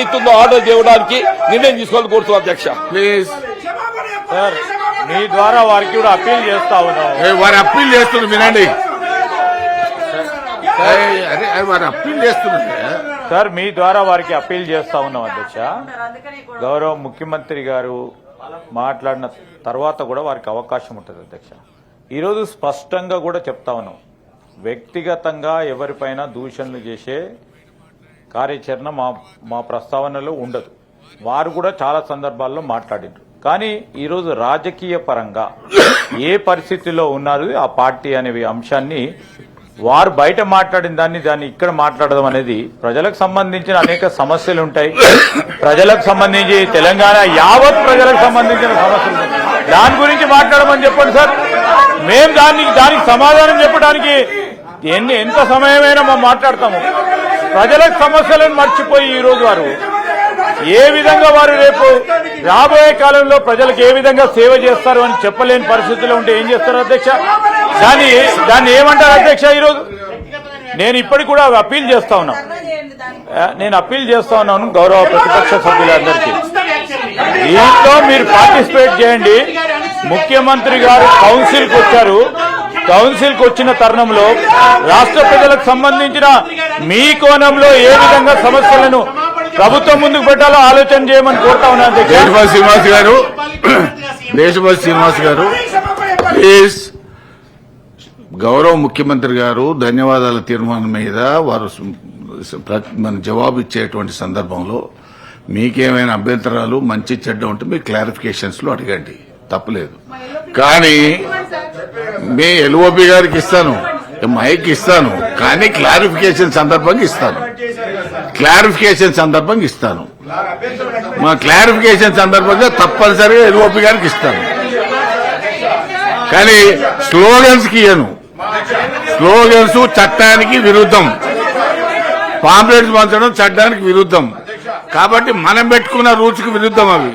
ఏదైతుందో ఆర్డర్ చేయడానికి నిర్ణయం తీసుకోవాలని కోరుతున్నాం అధ్యక్ష. ప్లీజ్ సార్, మీ ద్వారా వారికి కూడా అప్పీల్ చేస్తా ఉన్నాం. వారు అప్పీల్ చేస్తున్నారు, వినండి. అరే వారు అప్పీల్ చేస్తున్నారు సార్, మీ ద్వారా వారికి అప్పీల్ చేస్తా ఉన్నాం అధ్యక్ష. గౌరవ ముఖ్యమంత్రి గారు మాట్లాడిన తర్వాత కూడా వారికి అవకాశం ఉంటుంది అధ్యక్ష. ఈరోజు స్పష్టంగా కూడా చెప్తా ఉన్నాం, వ్యక్తిగతంగా ఎవరిపైన దూషణలు చేసే కార్యాచరణ మా ప్రస్తావనలో ఉండదు. వారు కూడా చాలా సందర్భాల్లో మాట్లాడిండ్రు. కానీ ఈరోజు రాజకీయ పరంగా ఏ పరిస్థితిలో ఉన్నారు ఆ పార్టీ అనే అంశాన్ని వారు బయట మాట్లాడిన దాన్ని ఇక్కడ మాట్లాడడం అనేది ప్రజలకు సంబంధించిన అనేక సమస్యలు ఉంటాయి. ప్రజలకు సంబంధించి తెలంగాణ యావత్ ప్రజలకు సంబంధించిన సమస్యలు ఉంటాయి. దాని గురించి మాట్లాడమని చెప్పండి సార్. మేము దానికి సమాధానం చెప్పడానికి ఎంత సమయమైనా మేము మాట్లాడతాము. ప్రజలకు సమస్యలను మర్చిపోయి ఈరోజు వారు ఏ విధంగా వారు రేపు రాబోయే కాలంలో ప్రజలకు ఏ విధంగా సేవ చేస్తారు అని చెప్పలేని పరిస్థితుల్లో ఉంటే ఏం చేస్తారు అధ్యక్ష? దాన్ని ఏమంటారు అధ్యక్ష? ఈరోజు నేను ఇప్పటికి కూడా అప్పీల్ చేస్తా ఉన్నాను గౌరవ ప్రతిపక్ష సభ్యులందరికీ, దీంట్లో మీరు పార్టిసిపేట్ చేయండి. ముఖ్యమంత్రి గారు కౌన్సిల్కి వచ్చారు. కౌన్సిల్కి వచ్చిన తరుణంలో రాష్ట్ర ప్రజలకు సంబంధించిన మీ కోణంలో ఏ విధంగా సమస్యలను ప్రభుత్వం ముందుకు పెట్టాలో ఆలోచన చేయమని కోరుతా ఉన్నాను. దేశపతి శ్రీనివాస్ గారు ప్లీజ్. గౌరవ ముఖ్యమంత్రి గారు ధన్యవాదాల తీర్మానం మీద వారు మన జవాబు ఇచ్చేటువంటి సందర్భంలో మీకేమైనా అభ్యంతరాలు మంచి చెడ్డ ఉంటే మీ క్లారిఫికేషన్స్ లో అడగండి, తప్పలేదు. కానీ మీ ఎల్ఓపి గారికి ఇస్తాను, మైక్ ఇస్తాను, కానీ క్లారిఫికేషన్ సందర్భంగా ఇస్తాను. మా క్లారిఫికేషన్ సందర్భంగా తప్పనిసరిగా ఎల్ఓపి గారికి ఇస్తాను. కానీ స్లోగన్స్ కి ఇయ్యను. స్లోగన్స్ చట్టానికి విరుద్ధం, పాంప్లెట్స్ పంచడం చట్టానికి విరుద్ధం. కాబట్టి మనం పెట్టుకున్న రూల్స్ కి విరుద్ధం అవి.